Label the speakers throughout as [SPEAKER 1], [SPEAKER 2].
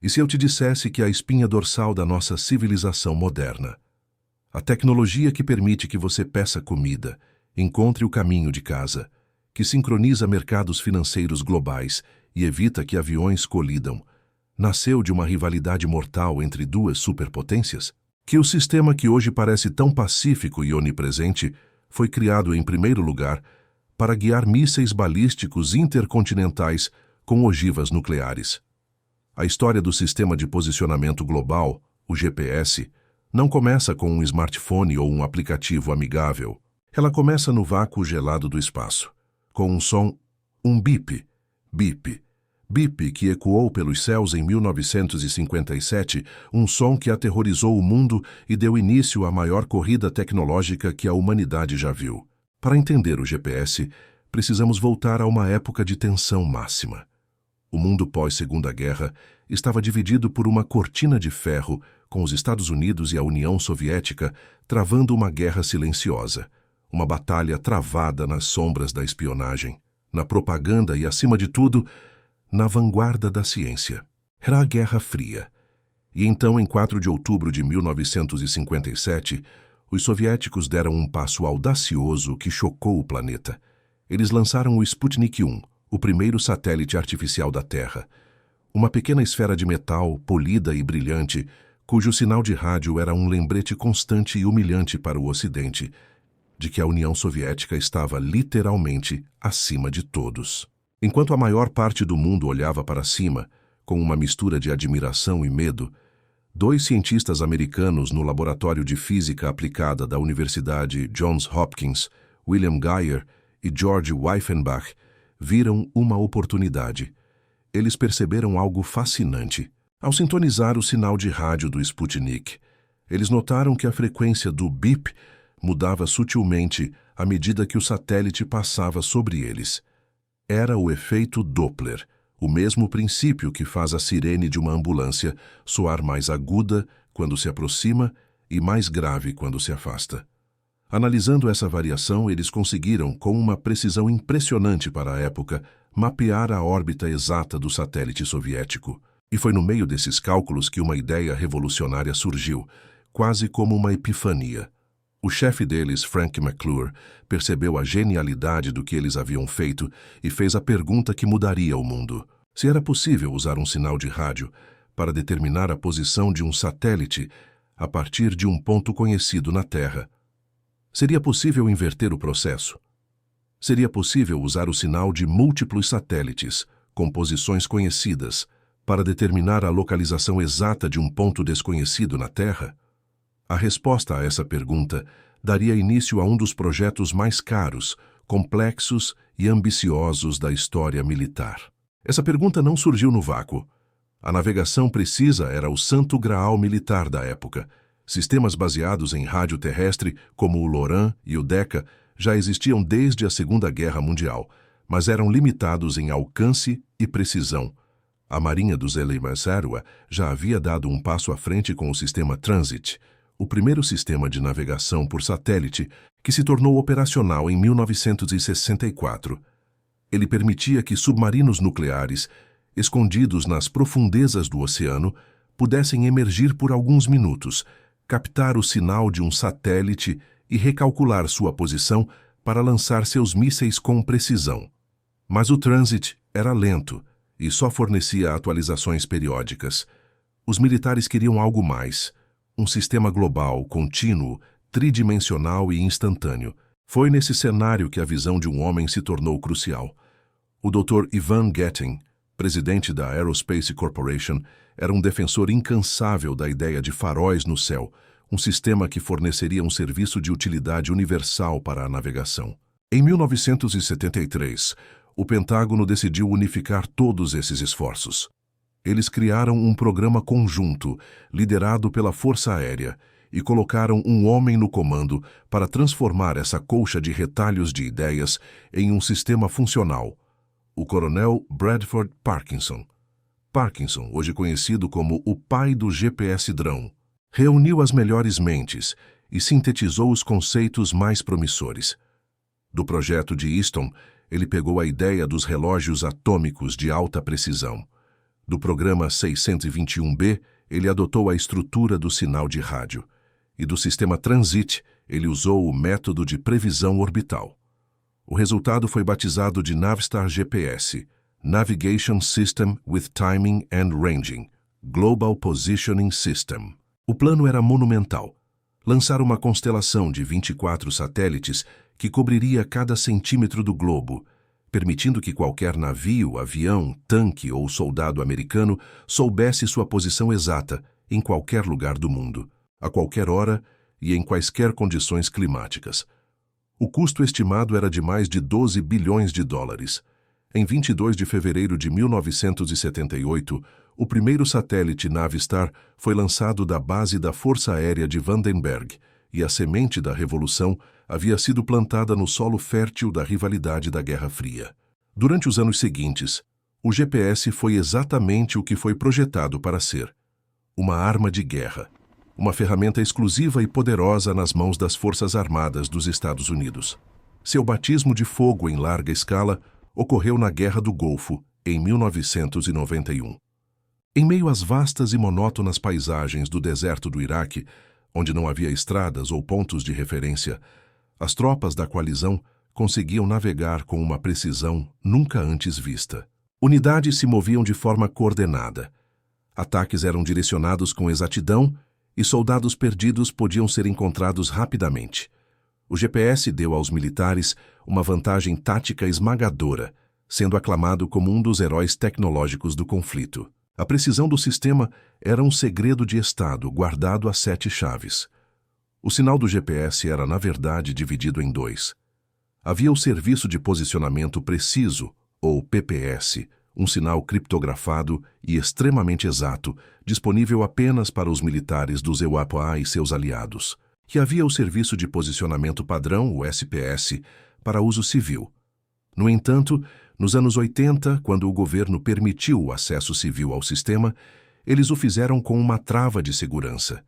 [SPEAKER 1] E se eu te dissesse que a espinha dorsal da nossa civilização moderna, a tecnologia que permite que você peça comida, encontre o caminho de casa, que sincroniza mercados financeiros globais e evita que aviões colidam, nasceu de uma rivalidade mortal entre duas superpotências? Que o sistema que hoje parece tão pacífico e onipresente foi criado em primeiro lugar para guiar mísseis balísticos intercontinentais com ogivas nucleares. A história do Sistema de Posicionamento Global, o GPS, não começa com um smartphone ou um aplicativo amigável. Ela começa no vácuo gelado do espaço, com um som, um bip, bip, bip que ecoou pelos céus em 1957, um som que aterrorizou o mundo e deu início à maior corrida tecnológica que a humanidade já viu. Para entender o GPS, precisamos voltar a uma época de tensão máxima. O mundo pós-Segunda Guerra estava dividido por uma cortina de ferro, com os Estados Unidos e a União Soviética travando uma guerra silenciosa, uma batalha travada nas sombras da espionagem, na propaganda e, acima de tudo, na vanguarda da ciência. Era a Guerra Fria. E então, em 4 de outubro de 1957, os soviéticos deram um passo audacioso que chocou o planeta. Eles lançaram o Sputnik 1, o primeiro satélite artificial da Terra. Uma pequena esfera de metal, polida e brilhante, cujo sinal de rádio era um lembrete constante e humilhante para o Ocidente, de que a União Soviética estava literalmente acima de todos. Enquanto a maior parte do mundo olhava para cima, com uma mistura de admiração e medo, dois cientistas americanos no Laboratório de Física Aplicada da Universidade Johns Hopkins, William Geyer e George Wyffenbach, viram uma oportunidade. Eles perceberam algo fascinante. Ao sintonizar o sinal de rádio do Sputnik, eles notaram que a frequência do bip mudava sutilmente à medida que o satélite passava sobre eles. Era o efeito Doppler, o mesmo princípio que faz a sirene de uma ambulância soar mais aguda quando se aproxima e mais grave quando se afasta. Analisando essa variação, eles conseguiram, com uma precisão impressionante para a época, mapear a órbita exata do satélite soviético. E foi no meio desses cálculos que uma ideia revolucionária surgiu, quase como uma epifania. O chefe deles, Frank McClure, percebeu a genialidade do que eles haviam feito e fez a pergunta que mudaria o mundo. Se era possível usar um sinal de rádio para determinar a posição de um satélite a partir de um ponto conhecido na Terra. Seria possível inverter o processo? Seria possível usar o sinal de múltiplos satélites, com posições conhecidas, para determinar a localização exata de um ponto desconhecido na Terra? A resposta a essa pergunta daria início a um dos projetos mais caros, complexos e ambiciosos da história militar. Essa pergunta não surgiu no vácuo. A navegação precisa era o santo graal militar da época. Sistemas baseados em rádio terrestre, como o LORAN e o DECA, já existiam desde a Segunda Guerra Mundial, mas eram limitados em alcance e precisão. A Marinha dos Eleymann-Sarua já havia dado um passo à frente com o sistema Transit, o primeiro sistema de navegação por satélite que se tornou operacional em 1964. Ele permitia que submarinos nucleares, escondidos nas profundezas do oceano, pudessem emergir por alguns minutos, captar o sinal de um satélite e recalcular sua posição para lançar seus mísseis com precisão. Mas o Transit era lento e só fornecia atualizações periódicas. Os militares queriam algo mais, um sistema global, contínuo, tridimensional e instantâneo. Foi nesse cenário que a visão de um homem se tornou crucial. O Dr. Ivan Getting, presidente da Aerospace Corporation, era um defensor incansável da ideia de faróis no céu, um sistema que forneceria um serviço de utilidade universal para a navegação. Em 1973, o Pentágono decidiu unificar todos esses esforços. Eles criaram um programa conjunto, liderado pela Força Aérea, e colocaram um homem no comando para transformar essa colcha de retalhos de ideias em um sistema funcional. O coronel Bradford Parkinson. Parkinson, hoje conhecido como o pai do GPS-drão, reuniu as melhores mentes e sintetizou os conceitos mais promissores. Do projeto de Easton, ele pegou a ideia dos relógios atômicos de alta precisão. Do programa 621B, ele adotou a estrutura do sinal de rádio, e do sistema Transit, ele usou o método de previsão orbital. O resultado foi batizado de Navstar GPS, Navigation System with Timing and Ranging, Global Positioning System. O plano era monumental: lançar uma constelação de 24 satélites que cobriria cada centímetro do globo, permitindo que qualquer navio, avião, tanque ou soldado americano soubesse sua posição exata em qualquer lugar do mundo, a qualquer hora e em quaisquer condições climáticas. O custo estimado era de mais de 12 bilhões de dólares. Em 22 de fevereiro de 1978, o primeiro satélite Navstar foi lançado da base da Força Aérea de Vandenberg, e a semente da Revolução havia sido plantada no solo fértil da rivalidade da Guerra Fria. Durante os anos seguintes, o GPS foi exatamente o que foi projetado para ser: uma arma de guerra, uma ferramenta exclusiva e poderosa nas mãos das Forças Armadas dos Estados Unidos. Seu batismo de fogo em larga escala ocorreu na Guerra do Golfo, em 1991. Em meio às vastas e monótonas paisagens do deserto do Iraque, onde não havia estradas ou pontos de referência, as tropas da coalizão conseguiam navegar com uma precisão nunca antes vista. Unidades se moviam de forma coordenada. Ataques eram direcionados com exatidão e soldados perdidos podiam ser encontrados rapidamente. O GPS deu aos militares uma vantagem tática esmagadora, sendo aclamado como um dos heróis tecnológicos do conflito. A precisão do sistema era um segredo de Estado guardado a 7 chaves. O sinal do GPS era, na verdade, dividido em 2. Havia o Serviço de Posicionamento Preciso, ou PPS, um sinal criptografado e extremamente exato, disponível apenas para os militares do EUAPA e seus aliados. E havia o Serviço de Posicionamento Padrão, o SPS, para uso civil. No entanto, nos anos 80, quando o governo permitiu o acesso civil ao sistema, eles o fizeram com uma trava de segurança.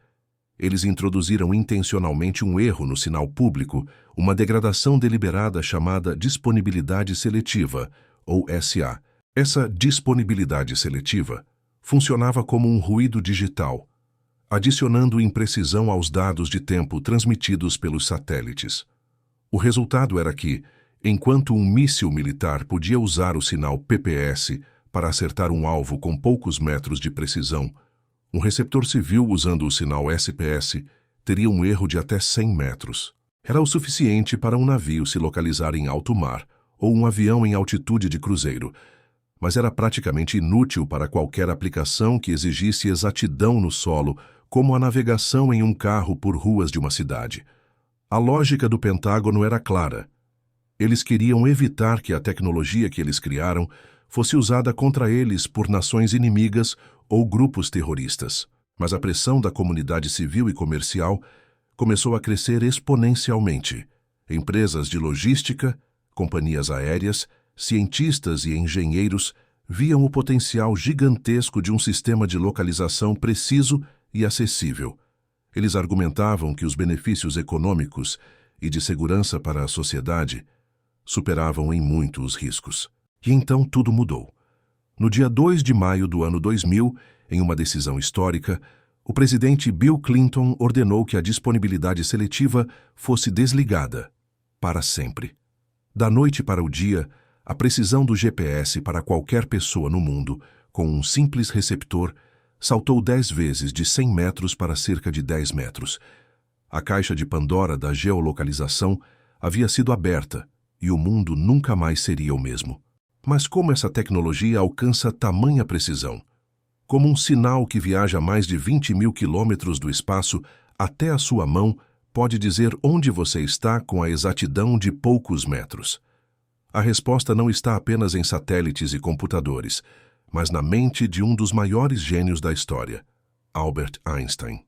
[SPEAKER 1] Eles introduziram intencionalmente um erro no sinal público, uma degradação deliberada chamada disponibilidade seletiva, ou SA. Essa disponibilidade seletiva funcionava como um ruído digital, adicionando imprecisão aos dados de tempo transmitidos pelos satélites. O resultado era que, enquanto um míssil militar podia usar o sinal PPS para acertar um alvo com poucos metros de precisão, um receptor civil usando o sinal SPS teria um erro de até 100 metros. Era o suficiente para um navio se localizar em alto mar ou um avião em altitude de cruzeiro, mas era praticamente inútil para qualquer aplicação que exigisse exatidão no solo, como a navegação em um carro por ruas de uma cidade. A lógica do Pentágono era clara. Eles queriam evitar que a tecnologia que eles criaram fosse usada contra eles por nações inimigas ou grupos terroristas. Mas a pressão da comunidade civil e comercial começou a crescer exponencialmente. Empresas de logística, companhias aéreas, cientistas e engenheiros viam o potencial gigantesco de um sistema de localização preciso e acessível. Eles argumentavam que os benefícios econômicos e de segurança para a sociedade superavam em muito os riscos. E então tudo mudou. No dia 2 de maio do ano 2000, em uma decisão histórica, o presidente Bill Clinton ordenou que a disponibilidade seletiva fosse desligada para sempre. Da noite para o dia, a precisão do GPS para qualquer pessoa no mundo, com um simples receptor, saltou 10 vezes de 100 metros para cerca de 10 metros. A caixa de Pandora da geolocalização havia sido aberta e o mundo nunca mais seria o mesmo. Mas como essa tecnologia alcança tamanha precisão? Como um sinal que viaja mais de 20 mil quilômetros do espaço até a sua mão pode dizer onde você está com a exatidão de poucos metros? A resposta não está apenas em satélites e computadores, mas na mente de um dos maiores gênios da história, Albert Einstein.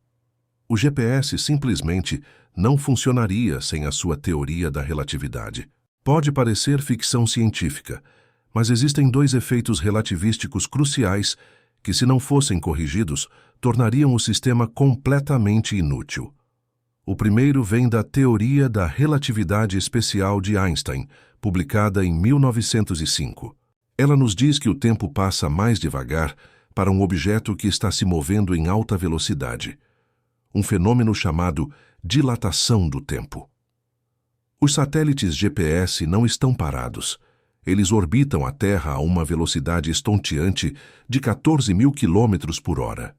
[SPEAKER 1] O GPS simplesmente não funcionaria sem a sua teoria da relatividade. Pode parecer ficção científica, mas existem 2 efeitos relativísticos cruciais que, se não fossem corrigidos, tornariam o sistema completamente inútil. O primeiro vem da teoria da relatividade especial de Einstein, publicada em 1905. Ela nos diz que o tempo passa mais devagar para um objeto que está se movendo em alta velocidade, um fenômeno chamado dilatação do tempo. Os satélites GPS não estão parados. Eles orbitam a Terra a uma velocidade estonteante de 14.000 km/h.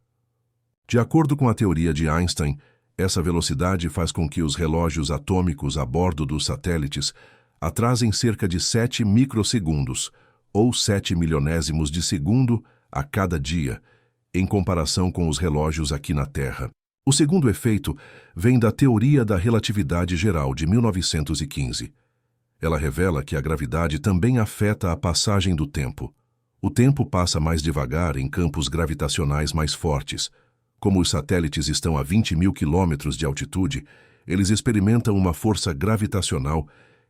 [SPEAKER 1] De acordo com a teoria de Einstein, essa velocidade faz com que os relógios atômicos a bordo dos satélites atrasem cerca de 7 microsegundos, ou 7 milionésimos de segundo, a cada dia, em comparação com os relógios aqui na Terra. O segundo efeito vem da Teoria da Relatividade Geral de 1915. Ela revela que a gravidade também afeta a passagem do tempo. O tempo passa mais devagar em campos gravitacionais mais fortes. Como os satélites estão a 20.000 quilômetros de altitude, eles experimentam uma força gravitacional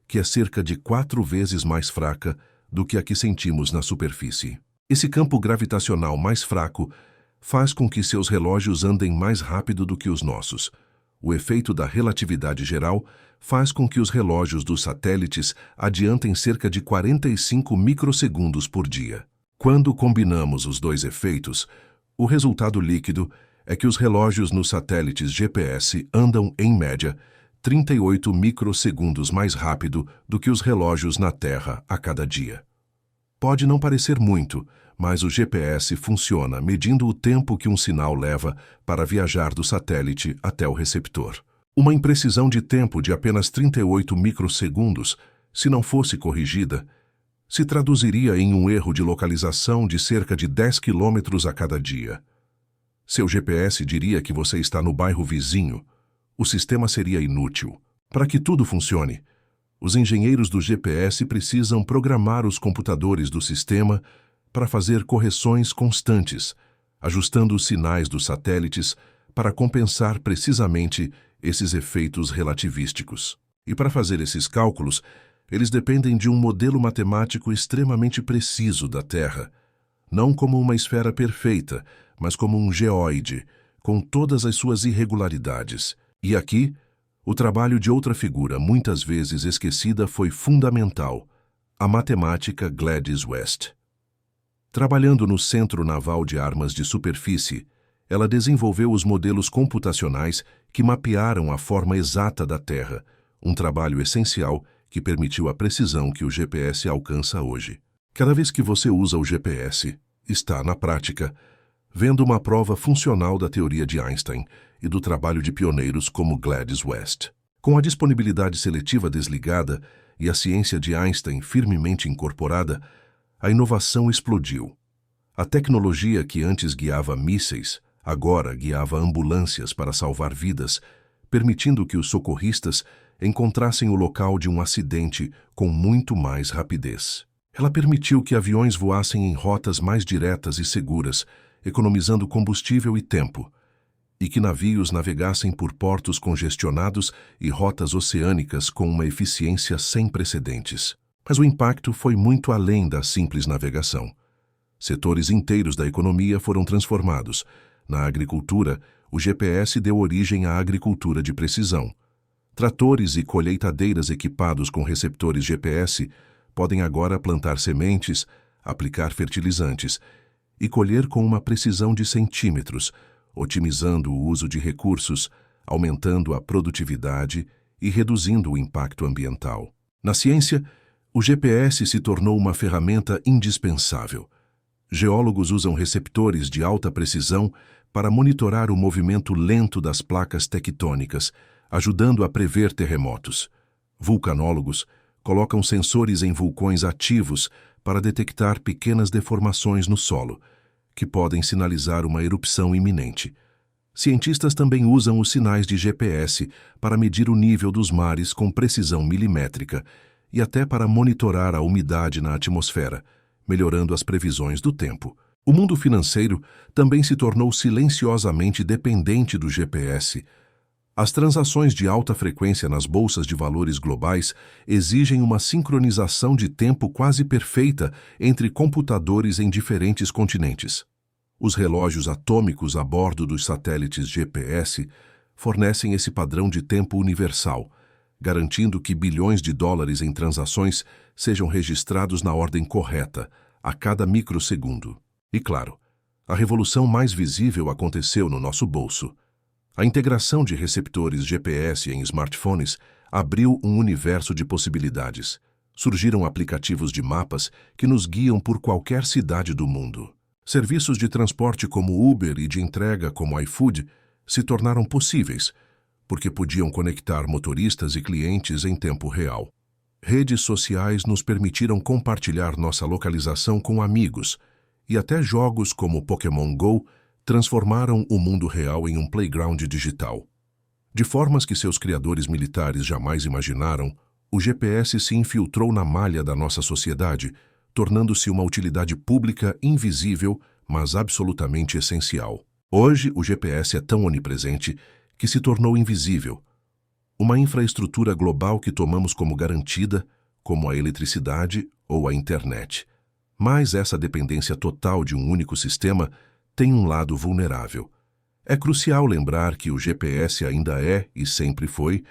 [SPEAKER 1] que é cerca de 4 vezes mais fraca do que a que sentimos na superfície. Esse campo gravitacional mais fraco faz com que seus relógios andem mais rápido do que os nossos. O efeito da relatividade geral faz com que os relógios dos satélites adiantem cerca de 45 microsegundos por dia. Quando combinamos os dois efeitos, o resultado líquido é que os relógios nos satélites GPS andam, em média, 38 microsegundos mais rápido do que os relógios na Terra a cada dia. Pode não parecer muito, mas o GPS funciona medindo o tempo que um sinal leva para viajar do satélite até o receptor. Uma imprecisão de tempo de apenas 38 microsegundos, se não fosse corrigida, se traduziria em um erro de localização de cerca de 10 quilômetros a cada dia. Seu GPS diria que você está no bairro vizinho. O sistema seria inútil. Para que tudo funcione, os engenheiros do GPS precisam programar os computadores do sistema para fazer correções constantes, ajustando os sinais dos satélites para compensar precisamente esses efeitos relativísticos. E para fazer esses cálculos, eles dependem de um modelo matemático extremamente preciso da Terra, não como uma esfera perfeita, mas como um geóide, com todas as suas irregularidades. E aqui, o trabalho de outra figura muitas vezes esquecida foi fundamental, a matemática Gladys West. Trabalhando no Centro Naval de Armas de Superfície, ela desenvolveu os modelos computacionais que mapearam a forma exata da Terra, um trabalho essencial que permitiu a precisão que o GPS alcança hoje. Cada vez que você usa o GPS, está, na prática, vendo uma prova funcional da teoria de Einstein e do trabalho de pioneiros como Gladys West. Com a disponibilidade seletiva desligada e a ciência de Einstein firmemente incorporada, a inovação explodiu. A tecnologia que antes guiava mísseis, agora guiava ambulâncias para salvar vidas, permitindo que os socorristas encontrassem o local de um acidente com muito mais rapidez. Ela permitiu que aviões voassem em rotas mais diretas e seguras, economizando combustível e tempo, e que navios navegassem por portos congestionados e rotas oceânicas com uma eficiência sem precedentes. Mas o impacto foi muito além da simples navegação. Setores inteiros da economia foram transformados. Na agricultura, o GPS deu origem à agricultura de precisão. Tratores e colheitadeiras equipados com receptores GPS podem agora plantar sementes, aplicar fertilizantes e colher com uma precisão de centímetros, otimizando o uso de recursos, aumentando a produtividade e reduzindo o impacto ambiental. Na ciência, o GPS se tornou uma ferramenta indispensável. Geólogos usam receptores de alta precisão para monitorar o movimento lento das placas tectônicas, ajudando a prever terremotos. Vulcanólogos colocam sensores em vulcões ativos para detectar pequenas deformações no solo, que podem sinalizar uma erupção iminente. Cientistas também usam os sinais de GPS para medir o nível dos mares com precisão milimétrica e até para monitorar a umidade na atmosfera, melhorando as previsões do tempo. O mundo financeiro também se tornou silenciosamente dependente do GPS. As transações de alta frequência nas bolsas de valores globais exigem uma sincronização de tempo quase perfeita entre computadores em diferentes continentes. Os relógios atômicos a bordo dos satélites GPS fornecem esse padrão de tempo universal, garantindo que bilhões de dólares em transações sejam registrados na ordem correta, a cada microsegundo. E claro, A revolução mais visível aconteceu no nosso bolso. A integração de receptores GPS em smartphones abriu um universo de possibilidades. Surgiram aplicativos de mapas que nos guiam por qualquer cidade do mundo. Serviços de transporte como Uber e de entrega como iFood se tornaram possíveis, porque podiam conectar motoristas e clientes em tempo real. Redes sociais nos permitiram compartilhar nossa localização com amigos, e até jogos como Pokémon Go transformaram o mundo real em um playground digital. De formas que seus criadores militares jamais imaginaram, o GPS se infiltrou na malha da nossa sociedade, tornando-se uma utilidade pública invisível, mas absolutamente essencial. Hoje, o GPS é tão onipresente que se tornou invisível. Uma infraestrutura global que tomamos como garantida, como a eletricidade ou a internet. Mas essa dependência total de um único sistema tem um lado vulnerável. É crucial lembrar que o GPS ainda é, e sempre foi,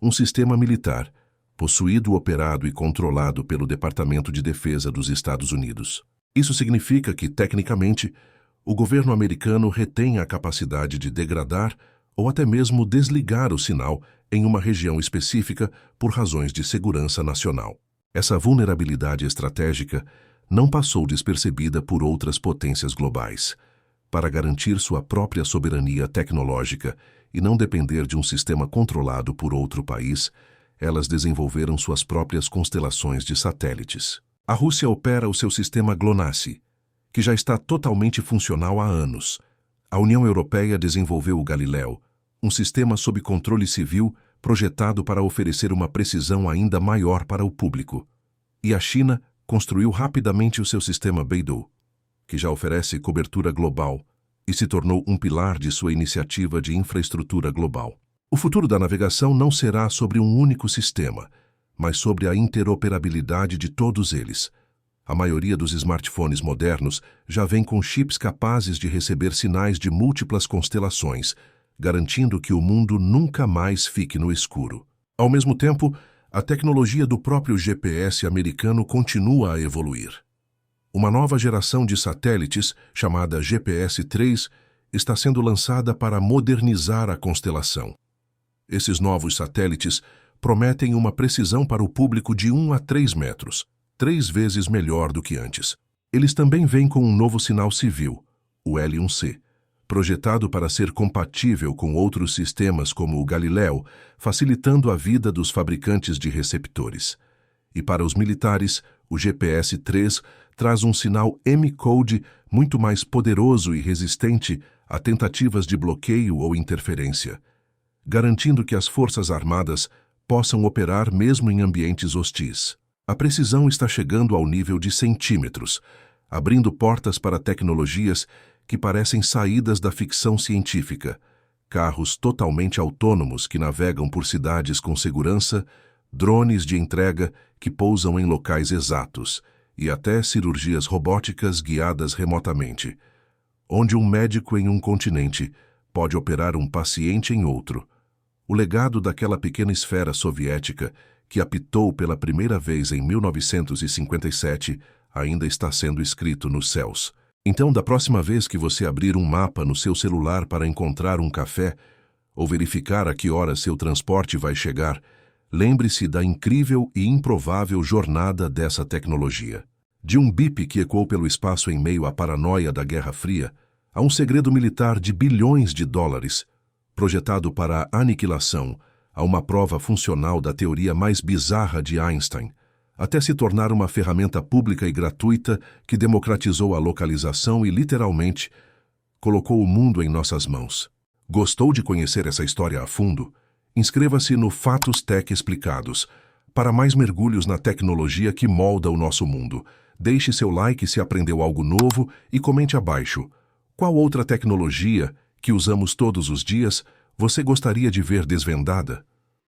[SPEAKER 1] um sistema militar, possuído, operado e controlado pelo Departamento de Defesa dos Estados Unidos. Isso significa que, tecnicamente, o governo americano retém a capacidade de degradar ou até mesmo desligar o sinal em uma região específica por razões de segurança nacional. Essa vulnerabilidade estratégica não passou despercebida por outras potências globais. Para garantir sua própria soberania tecnológica e não depender de um sistema controlado por outro país, elas desenvolveram suas próprias constelações de satélites. A Rússia opera o seu sistema GLONASS, que já está totalmente funcional há anos. A União Europeia desenvolveu o Galileu, um sistema sob controle civil projetado para oferecer uma precisão ainda maior para o público. E a China construiu rapidamente o seu sistema Beidou, que já oferece cobertura global e se tornou um pilar de sua iniciativa de infraestrutura global. O futuro da navegação não será sobre um único sistema, mas sobre a interoperabilidade de todos eles. A maioria dos smartphones modernos já vem com chips capazes de receber sinais de múltiplas constelações, garantindo que o mundo nunca mais fique no escuro. Ao mesmo tempo, a tecnologia do próprio GPS americano continua a evoluir. Uma nova geração de satélites, chamada GPS-3, está sendo lançada para modernizar a constelação. Esses novos satélites prometem uma precisão para o público de 1 a 3 metros, 3 vezes melhor do que antes. Eles também vêm com um novo sinal civil, o L1C, projetado para ser compatível com outros sistemas como o Galileu, facilitando a vida dos fabricantes de receptores. E para os militares, o GPS-3 traz um sinal M-Code muito mais poderoso e resistente a tentativas de bloqueio ou interferência, garantindo que as Forças Armadas possam operar mesmo em ambientes hostis. A precisão está chegando ao nível de centímetros, abrindo portas para tecnologias que parecem saídas da ficção científica, carros totalmente autônomos que navegam por cidades com segurança, drones de entrega que pousam em locais exatos e até cirurgias robóticas guiadas remotamente, onde um médico em um continente pode operar um paciente em outro. O legado daquela pequena esfera soviética que apitou pela primeira vez em 1957 ainda está sendo escrito nos céus. Então, da próxima vez que você abrir um mapa no seu celular para encontrar um café ou verificar a que hora seu transporte vai chegar, lembre-se da incrível e improvável jornada dessa tecnologia. De um bip que ecoou pelo espaço em meio à paranoia da Guerra Fria, a um segredo militar de bilhões de dólares, projetado para a aniquilação, a uma prova funcional da teoria mais bizarra de Einstein, até se tornar uma ferramenta pública e gratuita que democratizou a localização e, literalmente, colocou o mundo em nossas mãos. Gostou de conhecer essa história a fundo? Inscreva-se no Fatos Tech Explicados para mais mergulhos na tecnologia que molda o nosso mundo. Deixe seu like se aprendeu algo novo e comente abaixo. Qual outra tecnologia que usamos todos os dias você gostaria de ver desvendada?